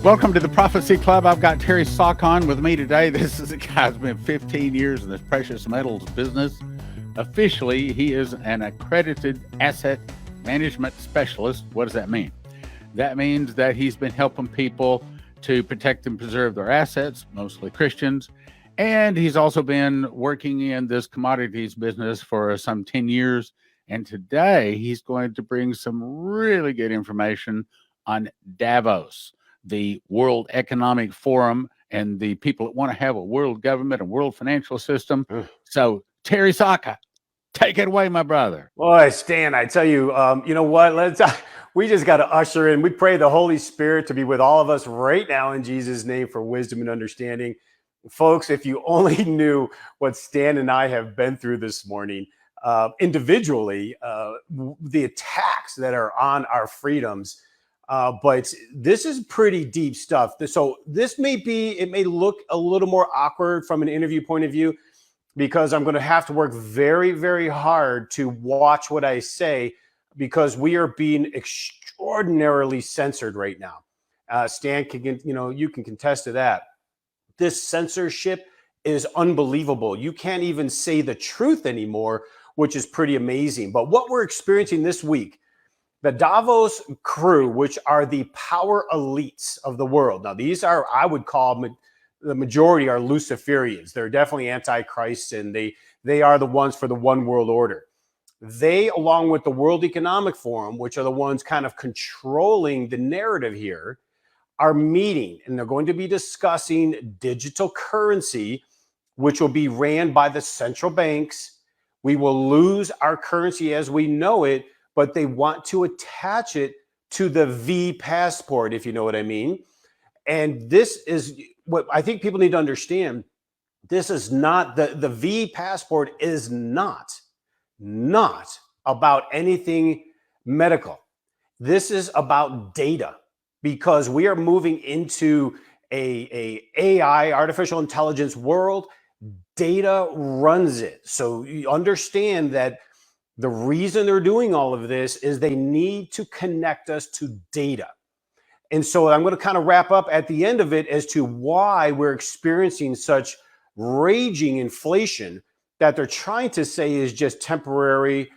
Welcome to the Prophecy Club. I've got Terry Sock on with me today. This is a guy who's been 15 years in this precious metals business. Officially, he is an accredited asset management specialist. What does that mean? That means that he's been helping people to protect and preserve their assets, mostly Christians. And he's also been working in this commodities business for some 10 years. And today he's going to bring some really good information on Davos, the World Economic Forum, and the people that want to have a world government, a world financial system. So, Terry Saka, take it away, my brother. Boy, Stan, I tell you, you know what? We just got to usher in. We pray the Holy Spirit to be with all of us right now in Jesus' name for wisdom and understanding. Folks, if you only knew what Stan and I have been through this morning, individually, the attacks that are on our freedoms. But this is pretty deep stuff. So this it may look a little more awkward from an interview point of view, because I'm going to have to work very, very hard to watch what I say, because we are being extraordinarily censored right now. Stan, you can contest to that. This censorship is unbelievable. You can't even say the truth anymore, which is pretty amazing. But what we're experiencing this week, the Davos crew, which are the power elites of the world. Now, these are, I would call the majority are Luciferians. They're definitely antichrists, and they are the ones for the one world order. They, along with the World Economic Forum, which are the ones kind of controlling the narrative here, are meeting, and they're going to be discussing digital currency, which will be ran by the central banks. We will lose our currency as we know it, but they want to attach it to the V passport, if you know what I mean. And this is what I think people need to understand. This is not, the V passport is not about anything medical. This is about data, because we are moving into a AI, artificial intelligence world. Data runs it. So you understand that the reason they're doing all of this is they need to connect us to data. And so I'm going to kind of wrap up at the end of it as to why we're experiencing such raging inflation that they're trying to say is just temporary.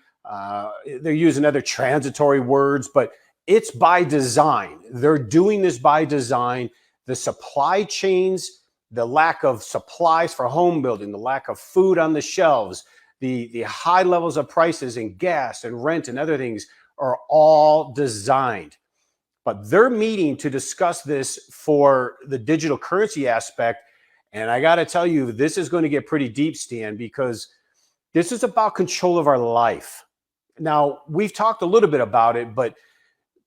They're using other transitory words, but it's by design. They're doing this by design. The supply chains, the lack of supplies for home building, the lack of food on the shelves, the high levels of prices in gas and rent and other things are all designed. But they're meeting to discuss this for the digital currency aspect. And I got to tell you, this is going to get pretty deep, Stan, because this is about control of our life. Now, we've talked a little bit about it, but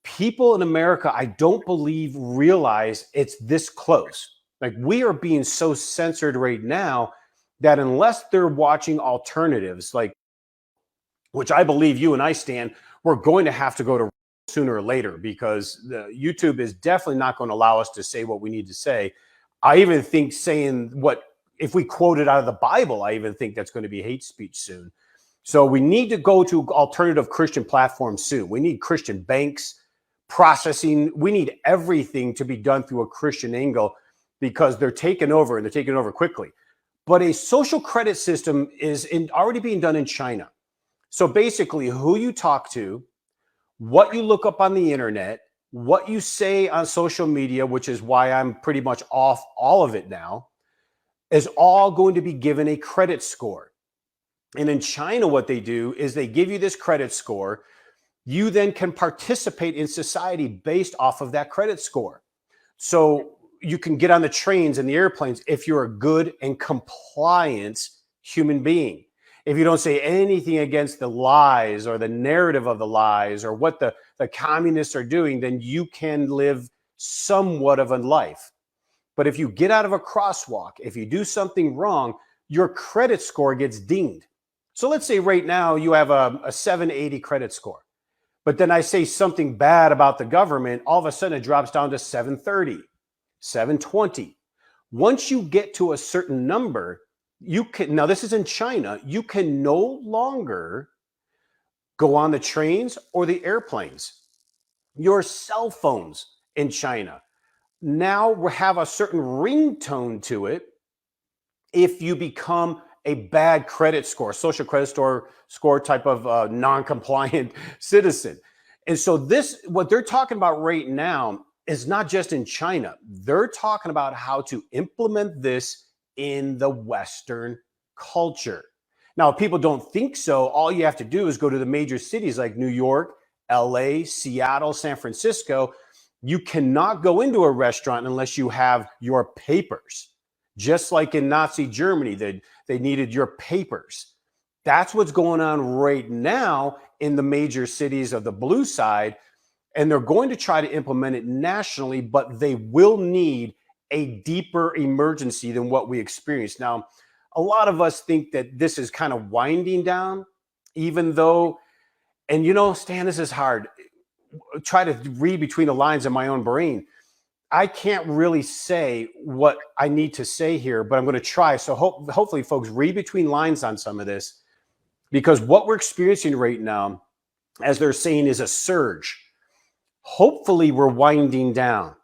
people in America, I don't believe, realize it's this close. Like, we are being so censored right now that unless they're watching alternatives, like, which I believe you and I, Stan, we're going to have to go to sooner or later, because the YouTube is definitely not going to allow us to say what we need to say. I even think if we quote it out of the Bible, I even think that's going to be hate speech soon. So we need to go to alternative Christian platforms soon. We need Christian banks, processing. We need everything to be done through a Christian angle, because they're taking over, and they're taking over quickly. But a social credit system is already being done in China. So basically, who you talk to, what you look up on the internet, what you say on social media, which is why I'm pretty much off all of it now, is all going to be given a credit score. And in China, what they do is they give you this credit score. You then can participate in society based off of that credit score. So you can get on the trains and the airplanes if you're a good and compliant human being. If you don't say anything against the lies or the narrative of the lies or what the communists are doing, then you can live somewhat of a life. But if you get out of a crosswalk, if you do something wrong, your credit score gets dinged. So let's say right now you have a 780 credit score, but then I say something bad about the government, all of a sudden it drops down to 730, 720. Once you get to a certain number, now this is in China, you can no longer go on the trains or the airplanes. Your cell phones in China, now we have a certain ringtone to it if you become a bad credit score, social credit score type of non-compliant citizen. And so what they're talking about right now is not just in China. They're talking about how to implement this in the Western culture. Now, if people don't think so, all you have to do is go to the major cities like New York, LA, Seattle, San Francisco. You cannot go into a restaurant unless you have your papers. Just like in Nazi Germany, they needed your papers. That's what's going on right now in the major cities of the blue side. And they're going to try to implement it nationally, but they will need a deeper emergency than what we experienced. Now, a lot of us think that this is kind of winding down, even though, and Stan, this is hard. Try to read between the lines in my own brain. I can't really say what I need to say here, but I'm going to try. So hopefully, folks, read between lines on some of this, because what we're experiencing right now, as they're saying, is a surge. Hopefully, we're winding down,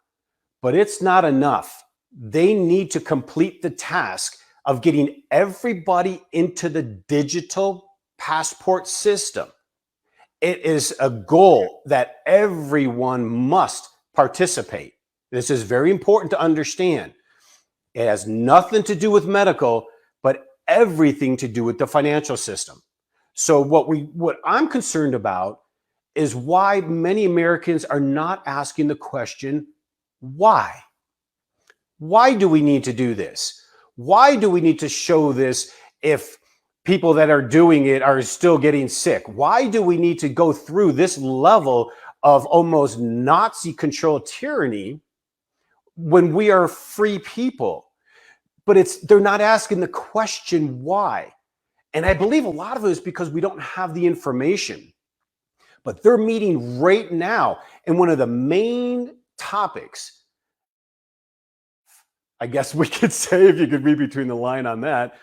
but it's not enough. They need to complete the task of getting everybody into the digital passport system. It is a goal that everyone must participate. This is very important to understand. It has nothing to do with medical, but everything to do with the financial system. So what I'm concerned about is why many Americans are not asking the question, why? Why do we need to do this? Why do we need to show this if people that are doing it are still getting sick? Why do we need to go through this level of almost Nazi controlled tyranny when we are free people? But they're not asking the question why. And I believe a lot of it is because we don't have the information. But they're meeting right now. And one of the main topics, I guess we could say, if you could read between the line on that,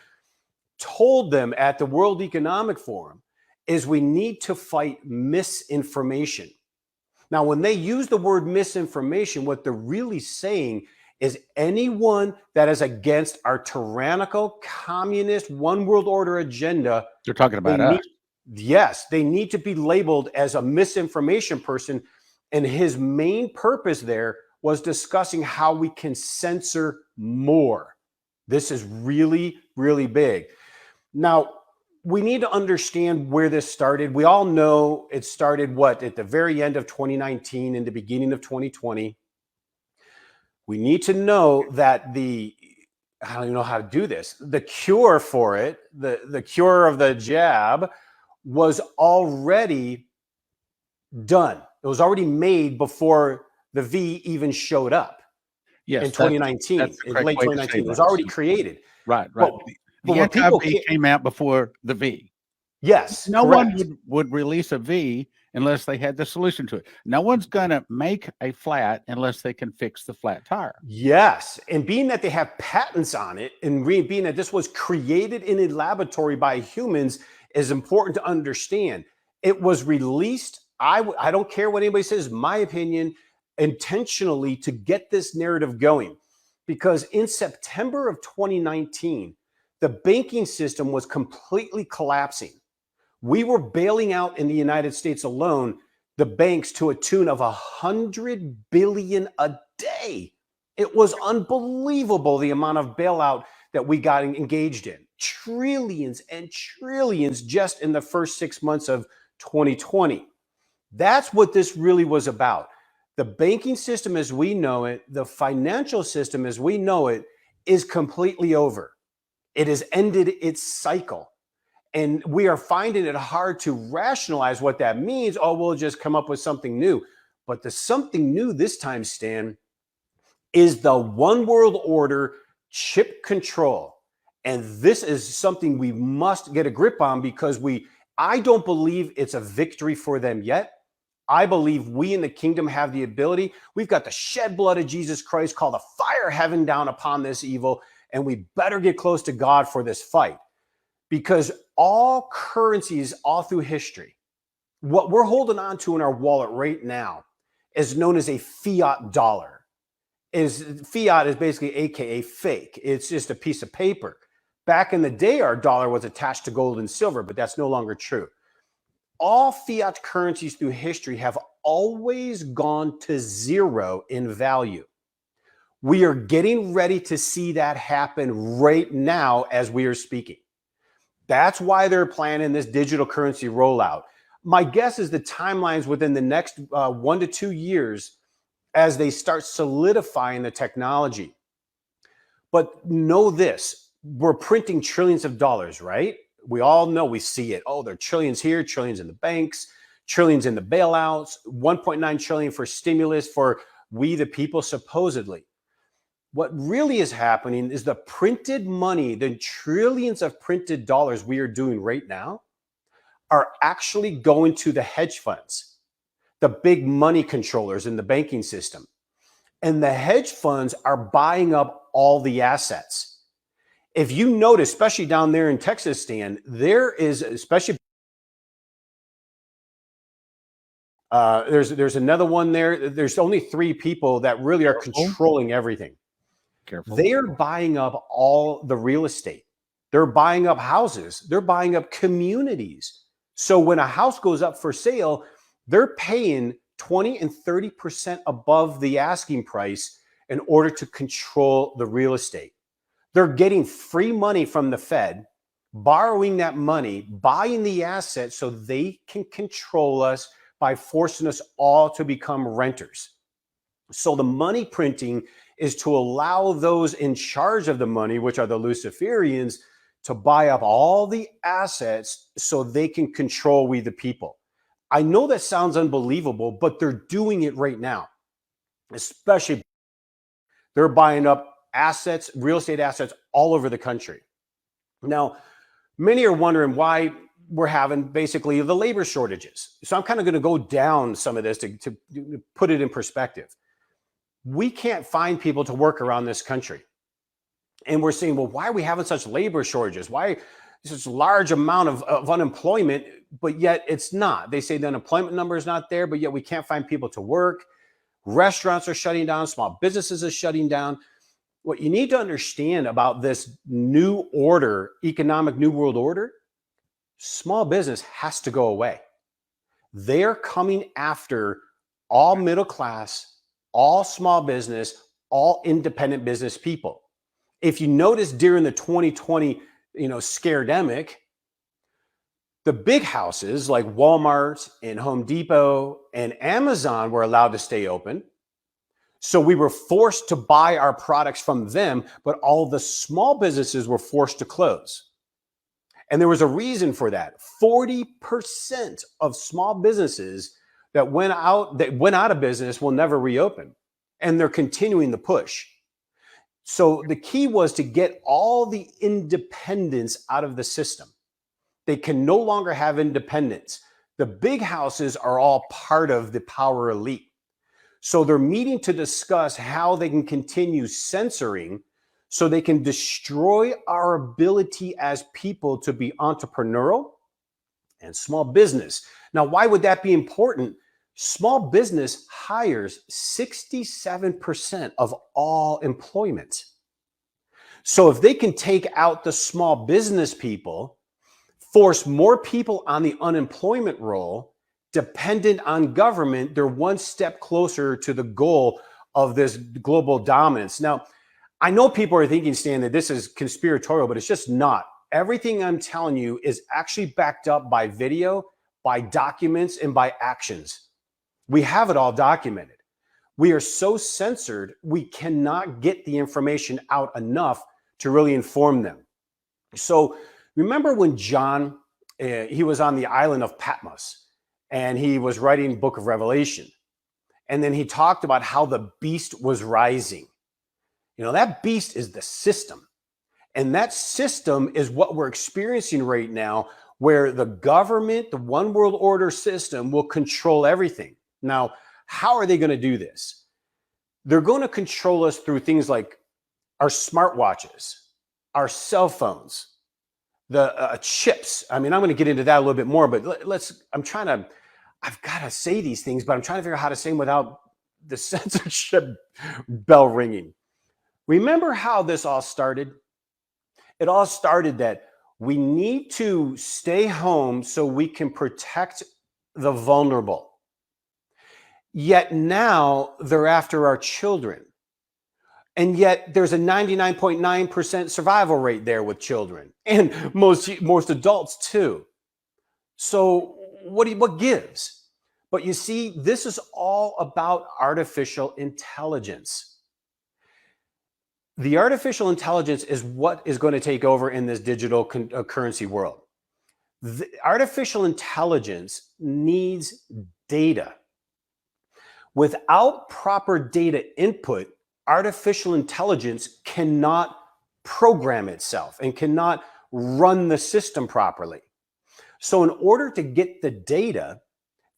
told them at the World Economic Forum, is we need to fight misinformation. Now, when they use the word misinformation, what they're really saying is anyone that is against our tyrannical, communist, one world order agenda. They're talking about us. Yes, they need to be labeled as a misinformation person. And his main purpose there was discussing how we can censor more. This is really, really big. Now, we need to understand where this started. We all know it started at the very end of 2019 and the beginning of 2020. We need to know that I don't even know how to do this. The cure for it, the cure of the jab, was already done. It was already made before the V even showed up. Yes, in 2019, in late 2019. It was already created. Right. But the anti-V came out before the V. Yes. No one would release a V unless they had the solution to it. No one's going to make a flat unless they can fix the flat tire. Yes. And being that they have patents on it, and being that this was created in a laboratory by humans, is important to understand. It was released, I don't care what anybody says, my opinion, intentionally to get this narrative going. Because in September of 2019, the banking system was completely collapsing. We were bailing out in the United States alone the banks to a tune of $100 billion a day. It was unbelievable the amount of bailout that we got engaged in. Trillions and trillions just in the first 6 months of 2020. That's what this really was about. The banking system as we know it, the financial system as we know it, is completely over. It has ended its cycle. And we are finding it hard to rationalize what that means. Oh, we'll just come up with something new. But the something new this time, Stan, is the one world order chip control. And this is something we must get a grip on, because I don't believe it's a victory for them yet. I believe we in the kingdom have the ability. We've got the shed blood of Jesus Christ, called the fire heaven down upon this evil. And we better get close to God for this fight. Because all currencies all through history, what we're holding on to in our wallet right now is known as a fiat dollar. fiat is basically AKA fake. It's just a piece of paper. Back in the day, our dollar was attached to gold and silver, but that's no longer true. All fiat currencies through history have always gone to zero in value. We are getting ready to see that happen right now as we are speaking. That's why they're planning this digital currency rollout. My guess is the timelines within the next 1 to 2 years as they start solidifying the technology. But know this, we're printing trillions of dollars, right? We all know, we see it. Oh, there are trillions here, trillions in the banks, trillions in the bailouts, 1.9 trillion for stimulus for we the people, supposedly. What really is happening is the printed money, the trillions of printed dollars we are doing right now are actually going to the hedge funds, the big money controllers in the banking system. And the hedge funds are buying up all the assets. If you notice, especially down there in Texas, Stan, there is, especially there's another one there. There's only 3 people that really are controlling everything. Careful. They are buying up all the real estate. They're buying up houses. They're buying up communities. So when a house goes up for sale, they're paying 20 and 30% above the asking price in order to control the real estate. They're getting free money from the Fed, borrowing that money, buying the assets so they can control us by forcing us all to become renters. So the money printing is to allow those in charge of the money, which are the Luciferians, to buy up all the assets so they can control we the people. I know that sounds unbelievable, but they're doing it right now. Especially, they're buying up assets, real estate assets all over the country. Now, many are wondering why we're having basically the labor shortages. So I'm kind of going to go down some of this to put it in perspective. We can't find people to work around this country. And we're saying, well, why are we having such labor shortages? Why such a large amount of unemployment, but yet it's not? They say the unemployment number is not there, but yet we can't find people to work. Restaurants are shutting down. Small businesses are shutting down. What you need to understand about this new order, economic new world order, small business has to go away. They're coming after all middle class, all small business, all independent business people. If you notice during the 2020, scaredemic, the big houses like Walmart and Home Depot and Amazon were allowed to stay open. So we were forced to buy our products from them, but all the small businesses were forced to close. And there was a reason for that. 40% of small businesses that went out of business will never reopen. And they're continuing the push. So the key was to get all the independence out of the system. They can no longer have independence. The big houses are all part of the power elite. So they're meeting to discuss how they can continue censoring so they can destroy our ability as people to be entrepreneurial and small business. Now, why would that be important? Small business hires 67% of all employment. So if they can take out the small business people, force more people on the unemployment roll, dependent on government, they're one step closer to the goal of this global dominance. Now, I know people are thinking, Stan, that this is conspiratorial, but it's just not. Everything I'm telling you is actually backed up by video, by documents, and by actions. We have it all documented. We are so censored, we cannot get the information out enough to really inform them. So remember when John, he was on the island of Patmos and he was writing Book of Revelation. And then he talked about how the beast was rising. That beast is the system. And that system is what we're experiencing right now, where the government, the one world order system will control everything. Now, how are they going to do this? They're going to control us through things like our smartwatches, our cell phones, the chips. I mean, I'm going to get into that a little bit more, but I've got to say these things, but I'm trying to figure out how to say them without the censorship bell ringing. Remember how this all started? It all started that we need to stay home so we can protect the vulnerable. Yet now they're after our children. And yet there's a 99.9% survival rate there with children and most adults too. So what gives? But you see, this is all about artificial intelligence. The artificial intelligence is what is going to take over in this digital currency world. The artificial intelligence needs data. Without proper data input, artificial intelligence cannot program itself and cannot run the system properly. So in order to get the data,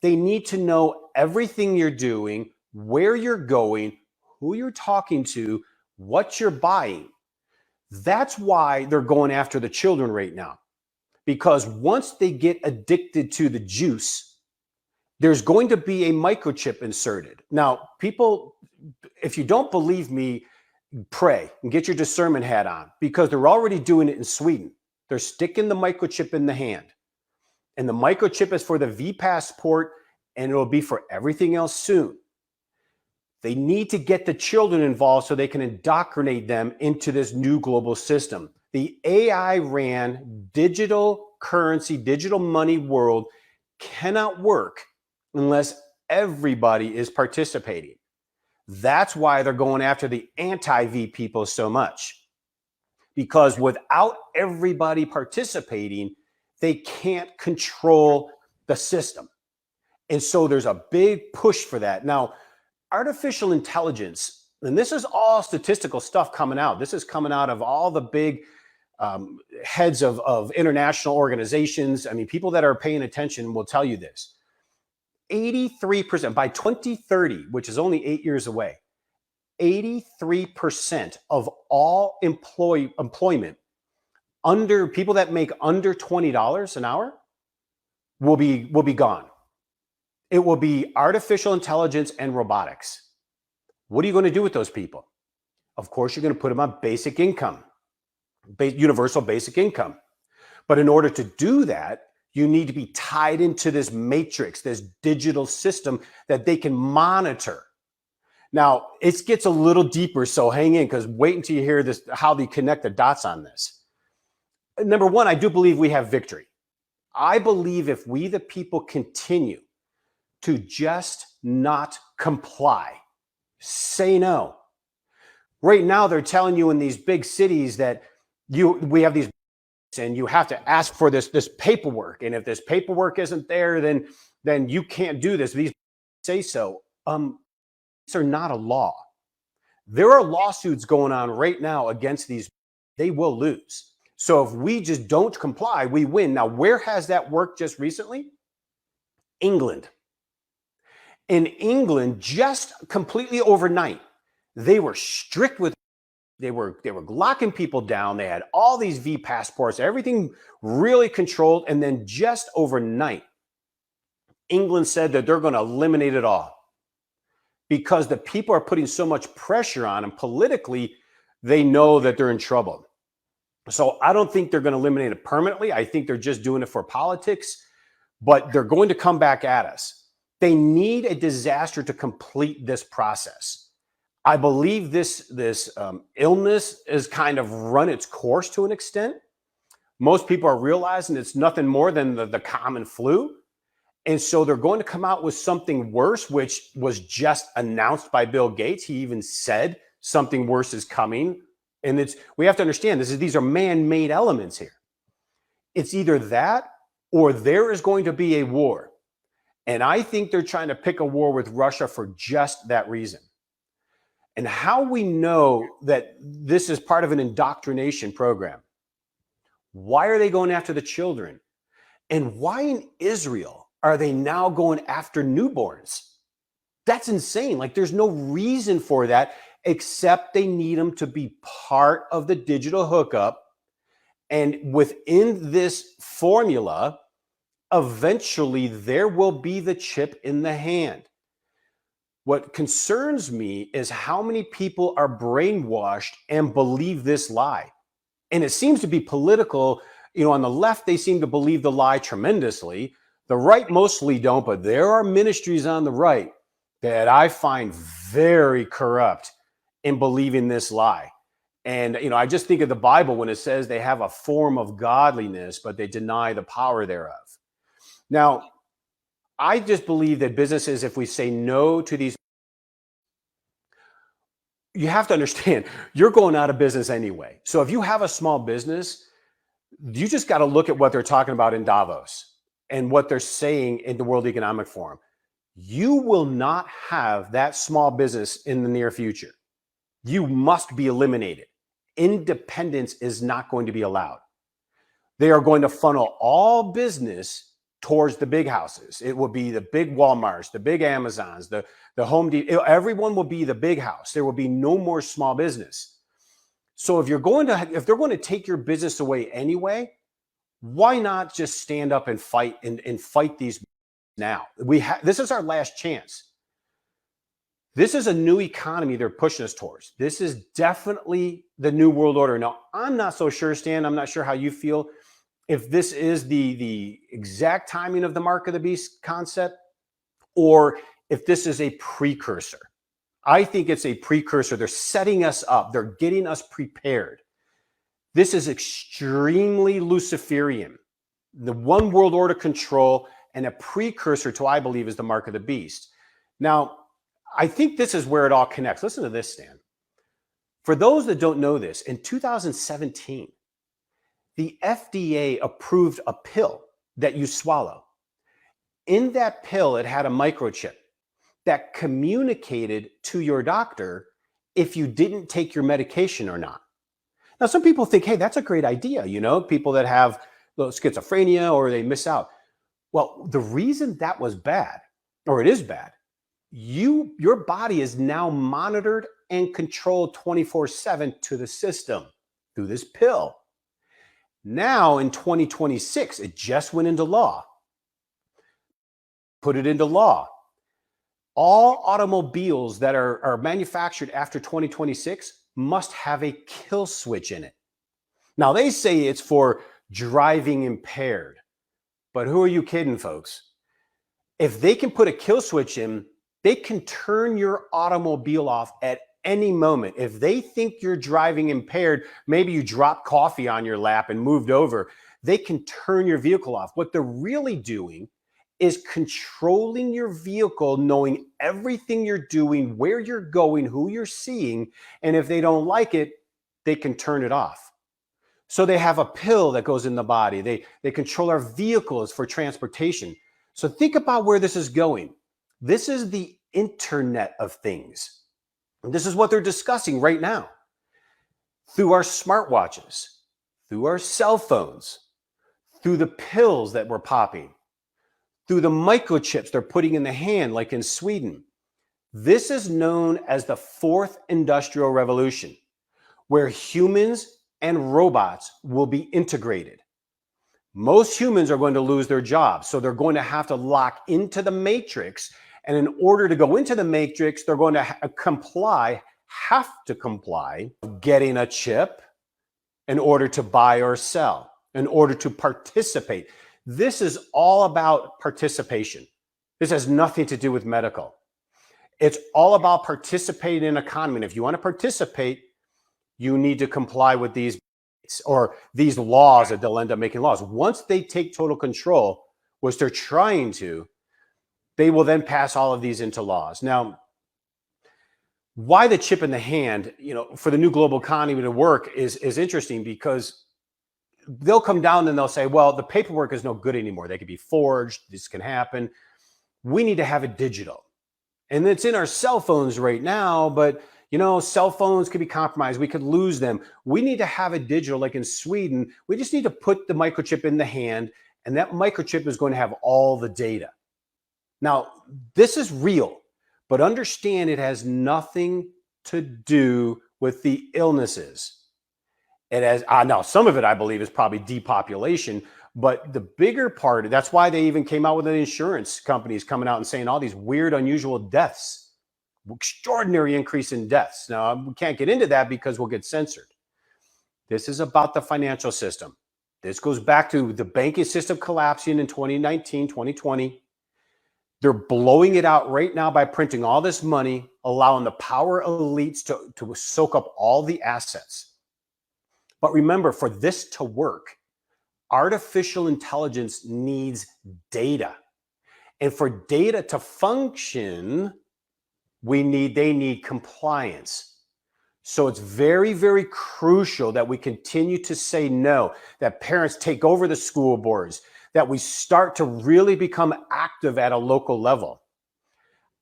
they need to know everything you're doing, where you're going, who you're talking to, what you're buying. That's why they're going after the children right now. Because once they get addicted to the juice, there's going to be a microchip inserted. Now, people, if you don't believe me, pray and get your discernment hat on, because they're already doing it in Sweden. They're sticking the microchip in the hand. And the microchip is for the V passport, and it'll be for everything else soon. They need to get the children involved so they can indoctrinate them into this new global system. The AI ran digital currency, digital money world cannot work unless everybody is participating. That's why they're going after the anti-V people so much. Because without everybody participating, they can't control the system. And so there's a big push for that. Now, artificial intelligence, and this is all statistical stuff coming out. This is coming out of all the big heads of international organizations. I mean, people that are paying attention will tell you this. 83% by 2030, which is only 8 years away, 83% of all employment under people that make under $20 an hour will be gone. It will be artificial intelligence and robotics. What are you going to do with those people? Of course, you're going to put them on basic income, universal basic income. But in order to do that, you need to be tied into this matrix, this digital system that they can monitor. Now, it gets a little deeper, so hang in, because wait until you hear this, how they connect the dots on this. Number one, I do believe we have victory. I believe if we, the people, continue to just not comply, say no. Right now, they're telling you in these big cities that we have these, and you have to ask for this paperwork. And if this paperwork isn't there, then you can't do this. These say so. These are not a law. There are lawsuits going on right now against these. They will lose. So if we just don't comply, we win. Now, where has that worked just recently? England. In England, just completely overnight, they were strict with, they were locking people down. They had all these V passports, everything really controlled. And then just overnight, England said that they're going to eliminate it all because the people are putting so much pressure on them politically. They know that they're in trouble. So I don't think they're going to eliminate it permanently. I think they're just doing it for politics, but they're going to come back at us. They need a disaster to complete this process. I believe this illness has kind of run its course to an extent. Most people are realizing it's nothing more than the common flu. And so they're going to come out with something worse, which was just announced by Bill Gates. He even said something worse is coming. And we have to understand these are man-made elements here. It's either that or there is going to be a war. And I think they're trying to pick a war with Russia for just that reason. And how we know that this is part of an indoctrination program. Why are they going after the children? And why in Israel are they now going after newborns? That's insane. Like, there's no reason for that except they need them to be part of the digital hookup. And within this formula, eventually there will be the chip in the hand. What concerns me is how many people are brainwashed and believe this lie. And it seems to be political. On the left, they seem to believe the lie tremendously. The right mostly don't, but there are ministries on the right that I find very corrupt in believing this lie. And, I just think of the Bible when it says they have a form of godliness, but they deny the power thereof. Now, I just believe that businesses, if we say no to these, you have to understand, you're going out of business anyway. So if you have a small business, you just got to look at what they're talking about in Davos and what they're saying in the World Economic Forum. You will not have that small business in the near future. You must be eliminated. Independence is not going to be allowed. They are going to funnel all business towards the big houses. It will be the big Walmarts, the big Amazons, the Home Depot. Everyone will be the big house. There will be no more small business. So if they're going to take your business away anyway, why not just stand up and fight and fight these now? This is our last chance. This is a new economy they're pushing us towards. This is definitely the new world order. Now, I'm not so sure, Stan. I'm not sure how you feel. If this is the exact timing of the mark of the beast concept, or if this is a precursor. I think it's a precursor. They're setting us up. They're getting us prepared. This is extremely Luciferian. The one world order control and a precursor to, I believe, is the mark of the beast. Now, I think this is where it all connects. Listen to this, Stan. For those that don't know this, in 2017, the FDA approved a pill that you swallow. In that pill, it had a microchip that communicated to your doctor if you didn't take your medication or not. Now, some people think, hey, that's a great idea. People that have schizophrenia or they miss out. Well, the reason that was bad, or it is bad, your body is now monitored and controlled 24/7 to the system through this pill. Now in 2026, it just went into law. Put it into law. All automobiles that are manufactured after 2026 must have a kill switch in it. Now, they say it's for driving impaired, but who are you kidding, folks? If they can put a kill switch in, they can turn your automobile off at any moment. If they think you're driving impaired, maybe you dropped coffee on your lap and moved over, they can turn your vehicle off. What they're really doing is controlling your vehicle, knowing everything you're doing, where you're going, who you're seeing, and if they don't like it, they can turn it off. So they have a pill that goes in the body. They control our vehicles for transportation. So think about where this is going. This is the Internet of Things. And this is what they're discussing right now. Through our smartwatches, through our cell phones, through the pills that we're popping, through the microchips they're putting in the hand, like in Sweden. This is known as the fourth industrial revolution, where humans and robots will be integrated. Most humans are going to lose their jobs, so they're going to have to lock into the matrix. And in order to go into the matrix, they're going to have to comply, getting a chip in order to buy or sell, in order to participate. This is all about participation. This has nothing to do with medical. It's all about participating in an economy. And if you want to participate, you need to comply with these laws that they'll end up making laws. Once they take total control, which they're trying to, they will then pass all of these into laws. Now, why the chip in the hand, for the new global economy to work is interesting, because they'll come down and they'll say, well, the paperwork is no good anymore. They could be forged. This can happen. We need to have it digital. And it's in our cell phones right now, but cell phones could be compromised. We could lose them. We need to have it digital, like in Sweden. We just need to put the microchip in the hand, and that microchip is going to have all the data. Now, this is real, but understand it has nothing to do with the illnesses. It has now, some of it, I believe, is probably depopulation, but the bigger part, that's why they even came out with the insurance companies coming out and saying all these weird, unusual deaths extraordinary increase in deaths. Now, we can't get into that because we'll get censored. This is about the financial system. This goes back to the banking system collapsing in 2019, 2020. They're blowing it out right now by printing all this money, allowing the power elites to soak up all the assets. But remember, for this to work, artificial intelligence needs data. And for data to function, they need compliance. So it's very, very crucial that we continue to say no, that parents take over the school boards, that we start to really become active at a local level.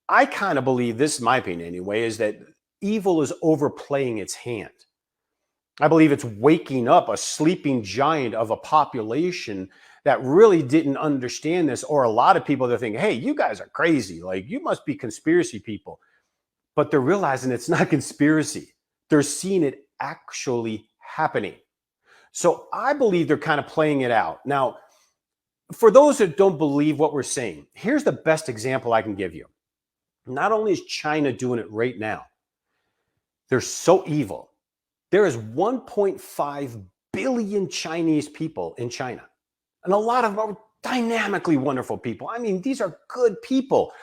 I kind of believe, this is my opinion anyway, is that evil is overplaying its hand. I believe it's waking up a sleeping giant of a population that really didn't understand this, or a lot of people that think, hey, you guys are crazy. Like, you must be conspiracy people. But they're realizing it's not conspiracy. They're seeing it actually happening. So I believe they're kind of playing it out. Now, for those that don't believe what we're saying, here's the best example I can give you. Not only is China doing it right now, they're so evil. There is 1.5 billion Chinese people in China. And a lot of them are dynamically wonderful people. I mean, these are good people.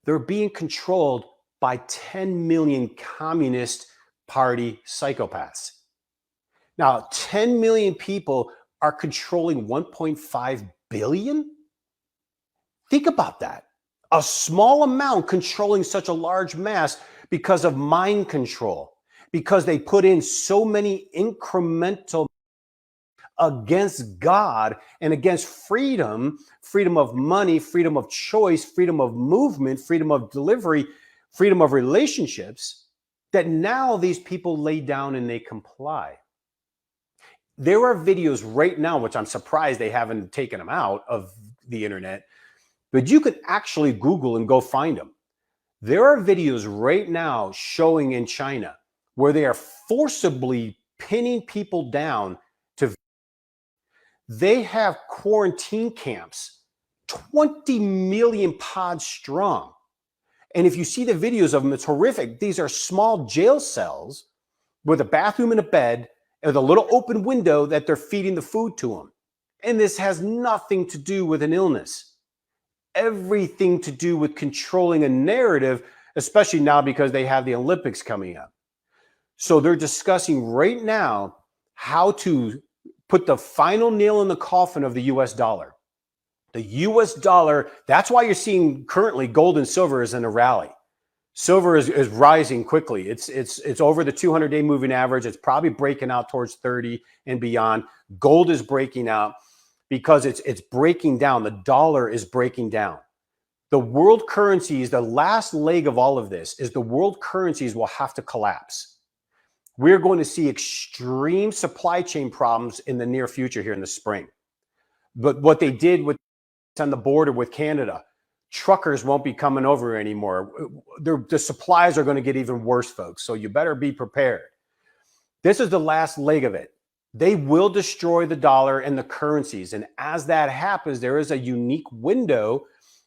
They're being controlled by 10 million Communist Party psychopaths. Now, 10 million people are controlling 1.5 billion? Think about that. A small amount controlling such a large mass because of mind control, because they put in so many incremental against God and against freedom, freedom of money, freedom of choice, freedom of movement, freedom of delivery, freedom of relationships, that now these people lay down and they comply. There are videos right now, which I'm surprised they haven't taken them out of the internet, but you can actually Google and go find them. There are videos right now showing in China where they are forcibly pinning people down to. They have quarantine camps, 20 million pods strong. And if you see the videos of them, it's horrific. These are small jail cells with a bathroom and a bed and a little open window that they're feeding the food to them. And this has nothing to do with an illness. Everything to do with controlling a narrative, especially now because they have the Olympics coming up. So they're discussing right now how to put the final nail in the coffin of the US dollar. The US dollar, that's why you're seeing currently gold and silver is in a rally. Silver is rising quickly. It's over the 200-day moving average. It's probably breaking out towards 30 and beyond. Gold is breaking out because it's breaking down. The dollar is breaking down. The world currencies, the last leg of all of this is the world currencies will have to collapse. We're going to see extreme supply chain problems in the near future here in the spring. But what they did with on the border with Canada, truckers won't be coming over anymore. The supplies are going to get even worse, folks. So you better be prepared. This is the last leg of it. They will destroy the dollar and the currencies. And as that happens, there is a unique window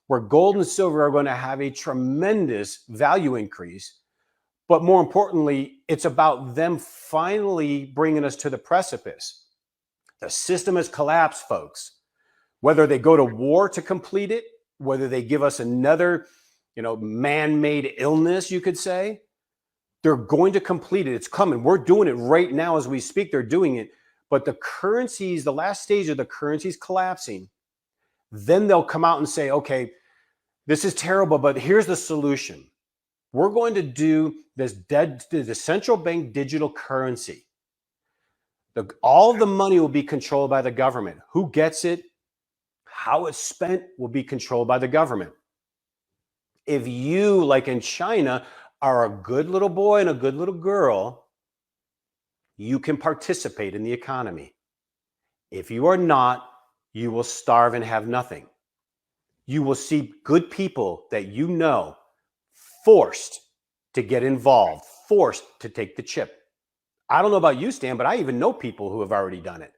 where gold and silver are going to have a tremendous value increase. But more importantly, it's about them finally bringing us to the precipice. The system has collapsed, folks. Whether they go to war to complete it, whether they give us another, man-made illness, you could say, they're going to complete it. It's coming. We're doing it right now as we speak. They're doing it. But the currencies, the last stage of the currencies collapsing, then they'll come out and say, okay, this is terrible, but here's the solution. We're going to do the central bank digital currency. All the money will be controlled by the government. Who gets it? How it's spent will be controlled by the government. If you, like in China, are a good little boy and a good little girl, you can participate in the economy. If you are not, you will starve and have nothing. You will see good people that you know forced to get involved, forced to take the chip. I don't know about you, Stan, but I even know people who have already done it.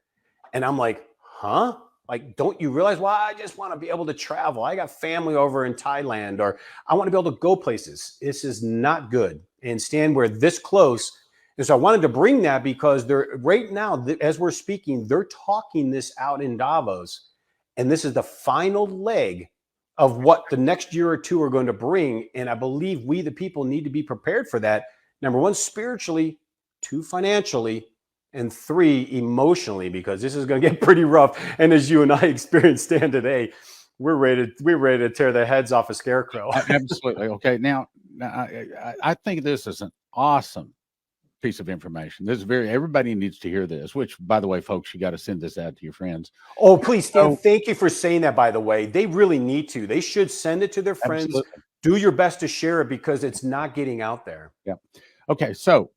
And I'm like, huh? Like, don't you realize, well, I just want to be able to travel. I got family over in Thailand, or I want to be able to go places. This is not good. And Stan, we're this close. And so I wanted to bring that because they're right now, as we're speaking, they're talking this out in Davos. And this is the final leg of what the next year or two are going to bring. And I believe we, the people, need to be prepared for that. Number one, spiritually, two, financially, and three, emotionally, because this is going to get pretty rough. And as you and I experienced, Stan, today, we're ready to tear the heads off a scarecrow. Absolutely. Okay. Now I think this is an awesome piece of information. This is everybody needs to hear this, which, by the way, folks, you got to send this out to your friends. Oh, please, Stan, thank you for saying that, by the way. They really need to. They should send it to their friends. Absolutely. Do your best to share it because it's not getting out there. Yeah. Okay. So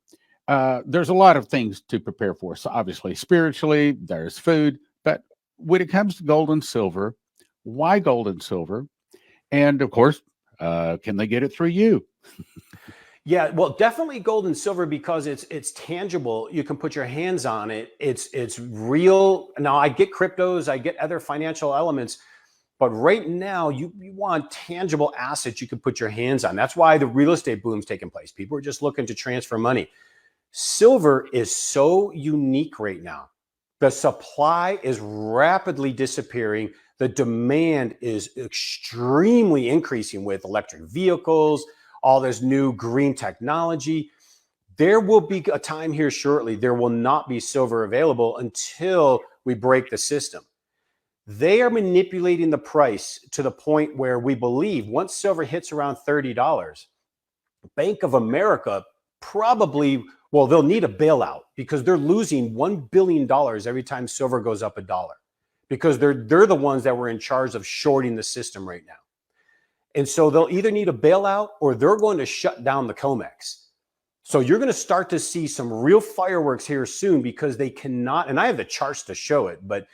there's a lot of things to prepare for. So obviously, spiritually, there's food. But when it comes to gold and silver, why gold and silver? And of course, can they get it through you? Yeah, well, definitely gold and silver because it's tangible. You can put your hands on it. It's real. Now, I get cryptos, I get other financial elements, but right now you want tangible assets you can put your hands on. That's why the real estate boom's taking place. People are just looking to transfer money. Silver is so unique right now. The supply is rapidly disappearing. The demand is extremely increasing with electric vehicles, all this new green technology. There will be a time here shortly, there will not be silver available until we break the system. They are manipulating the price to the point where we believe once silver hits around $30, Bank of America probably, well, they'll need a bailout because they're losing $1 billion every time silver goes up $1 because they're the ones that were in charge of shorting the system right now. And so they'll either need a bailout or they're going to shut down the COMEX. So you're going to start to see some real fireworks here soon because they cannot, and I have the charts to show it, but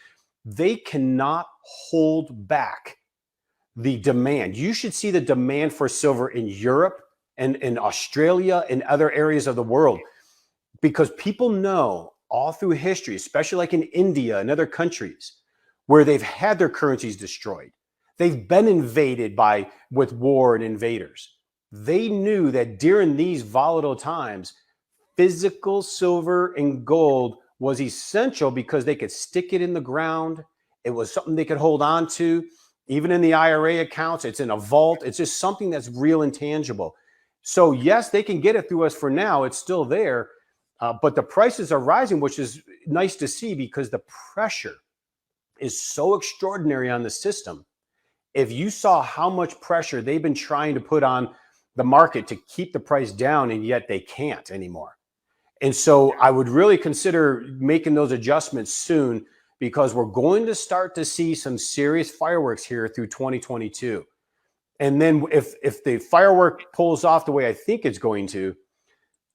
they cannot hold back the demand. You should see the demand for silver in Europe and in Australia and other areas of the world because people know all through history, especially like in India and other countries where they've had their currencies destroyed. They've been invaded with war and invaders. They knew that during these volatile times, physical silver and gold was essential because they could stick it in the ground. It was something they could hold on to. Even in the IRA accounts, it's in a vault. It's just something that's real and tangible. So yes, they can get it through us for now. It's still there. But the prices are rising, which is nice to see because the pressure is so extraordinary on the system. If you saw how much pressure they've been trying to put on the market to keep the price down, and yet they can't anymore. And so I would really consider making those adjustments soon because we're going to start to see some serious fireworks here through 2022. And then if the firework pulls off the way I think it's going to,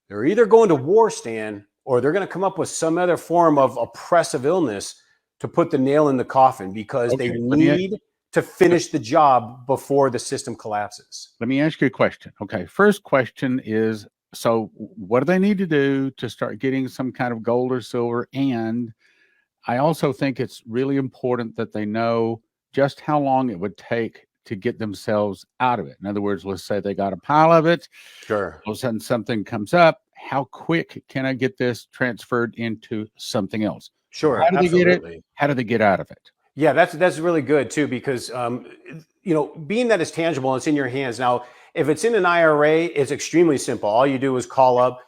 they're either going to war, Stan, or they're going to come up with some other form of oppressive illness to put the nail in the coffin because they need to finish the job before the system collapses. Let me ask you a question. Okay. First question is, so what do they need to do to start getting some kind of gold or silver? And I also think it's really important that they know just how long it would take to get themselves out of it. In other words, let's say they got a pile of it. Sure. All of a sudden something comes up. How quick can I get this transferred into something else? Sure. How do they get it? How do they get out of it? Yeah, that's really good too, because being that it's tangible and it's in your hands. Now, if it's in an IRA, it's extremely simple. All you do is call up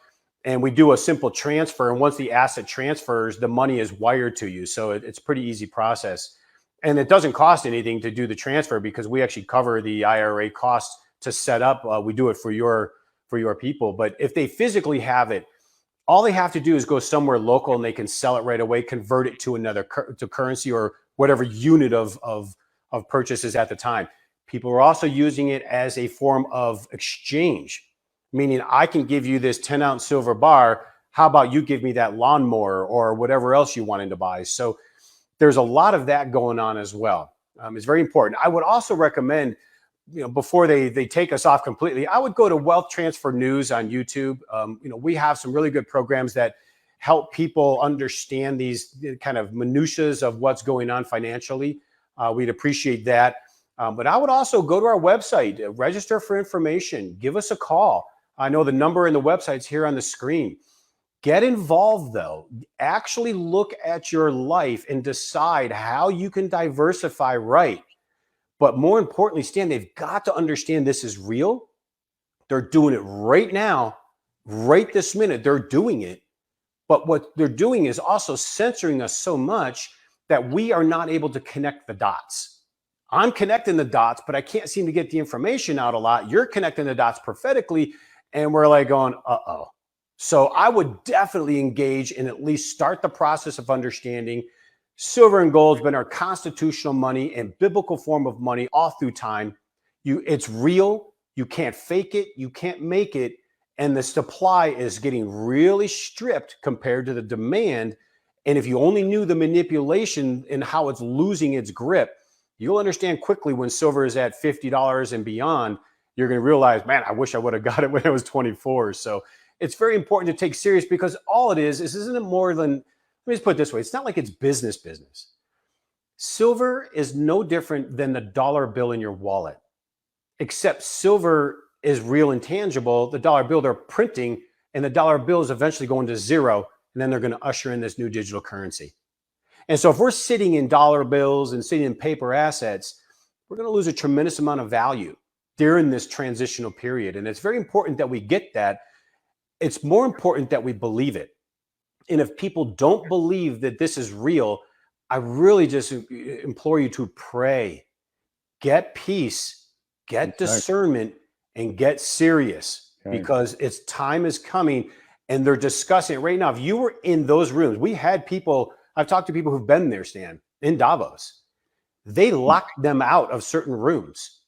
and we do a simple transfer. And once the asset transfers, the money is wired to you. So it's a pretty easy process. And it doesn't cost anything to do the transfer because we actually cover the IRA costs to set up. We do it for your people. But if they physically have it, all they have to do is go somewhere local and they can sell it right away, convert it to another to currency or whatever unit of purchases at the time. People are also using it as a form of exchange, meaning I can give you this 10-ounce silver bar. How about you give me that lawnmower or whatever else you wanted to buy? So there's a lot of that going on as well. It's very important. I would also recommend, before they take us off completely, I would go to Wealth Transfer News on YouTube. We have some really good programs that help people understand these kind of minutiae of what's going on financially, we'd appreciate that. But I would also go to our website, register for information, give us a call. I know the number and the website's here on the screen. Get involved, though. Actually look at your life and decide how you can diversify right. But more importantly, Stan, they've got to understand this is real. They're doing it right now, right this minute. They're doing it. But what they're doing is also censoring us so much that we are not able to connect the dots. I'm connecting the dots, but I can't seem to get the information out a lot. You're connecting the dots prophetically, and we're like going, uh-oh. So I would definitely engage and at least start the process of understanding silver and gold has been our constitutional money and biblical form of money all through time. It's real. You can't fake it. You can't make it. And the supply is getting really stripped compared to the demand. And if you only knew the manipulation and how it's losing its grip, you'll understand quickly when silver is at $50 and beyond, you're going to realize, man, I wish I would have got it when I was 24. So it's very important to take serious, because all it is isn't it more than, let me just put it this way. It's not like it's business. Silver is no different than the dollar bill in your wallet, except silver is real and tangible. The dollar bill they're printing, and the dollar bill is eventually going to zero. And then they're going to usher in this new digital currency. And so if we're sitting in dollar bills and sitting in paper assets, we're going to lose a tremendous amount of value during this transitional period. And it's very important that we get that. It's more important that we believe it. And if people don't believe that this is real, I really just implore you to pray, get peace, get discernment, and get serious, because its time is coming. And they're discussing it right now. If you were in those rooms, we had people, I've talked to people who've been there, Stan, in Davos. They locked them out of certain rooms.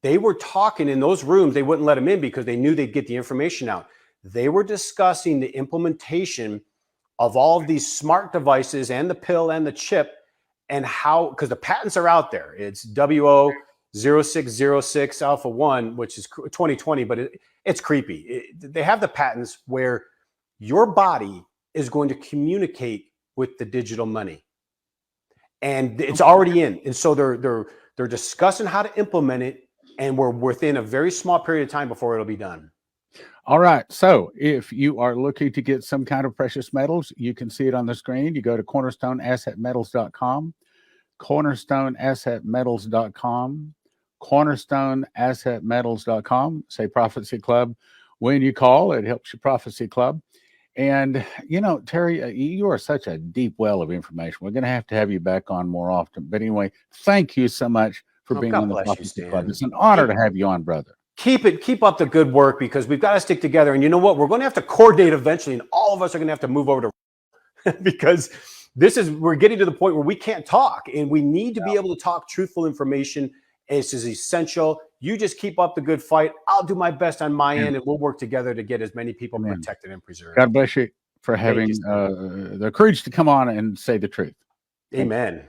They were talking in those rooms. They wouldn't let them in because they knew they'd get the information out. They were discussing the implementation of all of these smart devices and the pill and the chip, and how, because the patents are out there. It's WO0606 Alpha 1, which is 2020, but it's creepy. They have the patents where your body is going to communicate with the digital money, and it's already in. And so they're discussing how to implement it, and we're within a very small period of time before it'll be done. All right. So if you are looking to get some kind of precious metals, you can see it on the screen. You go to cornerstoneassetmetals.com, cornerstoneassetmetals.com, cornerstoneassetmetals.com. Say Prophecy Club when you call. It helps your Prophecy Club. And, you know, Terry, you are such a deep well of information. We're going to have you back on more often. But anyway, thank you so much for being on the Prophecy Club. It's an honor to have you on, brother. Keep up the good work, because we've got to stick together. And you know what? We're going to have to coordinate eventually, and all of us are going to have to move over to because we're getting to the point where we can't talk, and we need to be able to talk truthful information. This is essential. You just keep up the good fight. I'll do my best on my end, and we'll work together to get as many people protected and preserved. God bless you for having the courage to come on and say the truth. Amen.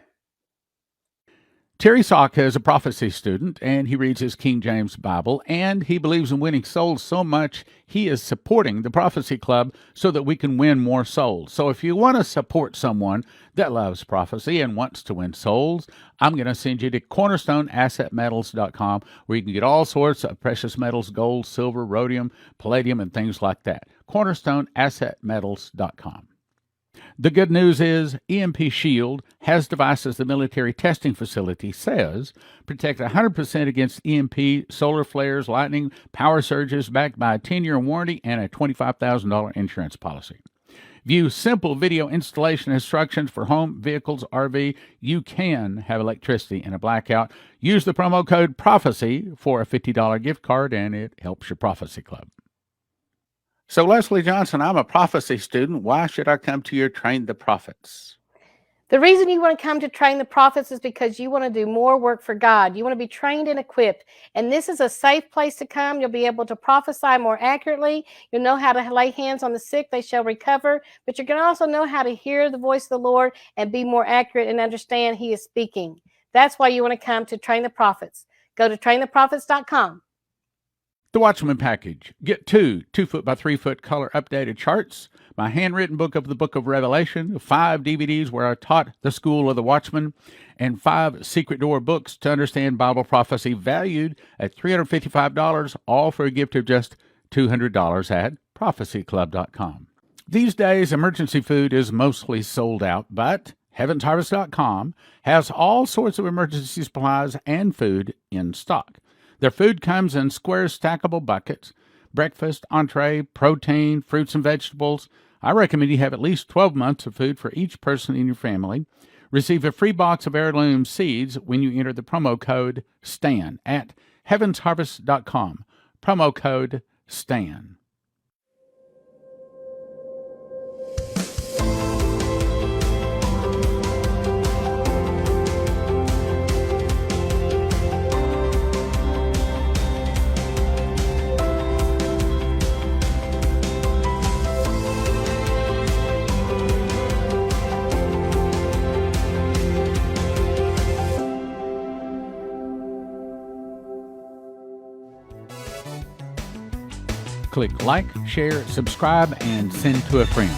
Terry Sock is a prophecy student, and he reads his King James Bible, and he believes in winning souls so much he is supporting the Prophecy Club so that we can win more souls. So if you want to support someone that loves prophecy and wants to win souls, I'm going to send you to cornerstoneassetmetals.com, where you can get all sorts of precious metals, gold, silver, rhodium, palladium, and things like that. cornerstoneassetmetals.com. The good news is EMP Shield has devices the military testing facility says protect 100% against EMP, solar flares, lightning, power surges, backed by a 10-year warranty and a $25,000 insurance policy. View simple video installation instructions for home, vehicles, RV. You can have electricity in a blackout. Use the promo code PROPHECY for a $50 gift card, and it helps your Prophecy Club. So, Leslie Johnson, I'm a prophecy student. Why should I come to your Train the Prophets? The reason you want to come to Train the Prophets is because you want to do more work for God. You want to be trained and equipped. And this is a safe place to come. You'll be able to prophesy more accurately. You'll know how to lay hands on the sick. They shall recover. But you're going to also know how to hear the voice of the Lord and be more accurate and understand He is speaking. That's why you want to come to Train the Prophets. Go to traintheprophets.com. The Watchman Package. Get two 2-foot by 3-foot color updated charts my handwritten book of the Book of Revelation, 5 DVDs where I taught the School of the Watchman, and 5 Secret Door books to understand Bible prophecy, valued at $355, all for a gift of just $200 at prophecyclub.com. These days, emergency food is mostly sold out, but heavensharvest.com has all sorts of emergency supplies and food in stock. Their food comes in square stackable buckets: breakfast, entree, protein, fruits and vegetables. I recommend you have at least 12 months of food for each person in your family. Receive a free box of heirloom seeds when you enter the promo code STAN at heavensharvest.com. Promo code STAN. Click like, share, subscribe, and send to a friend.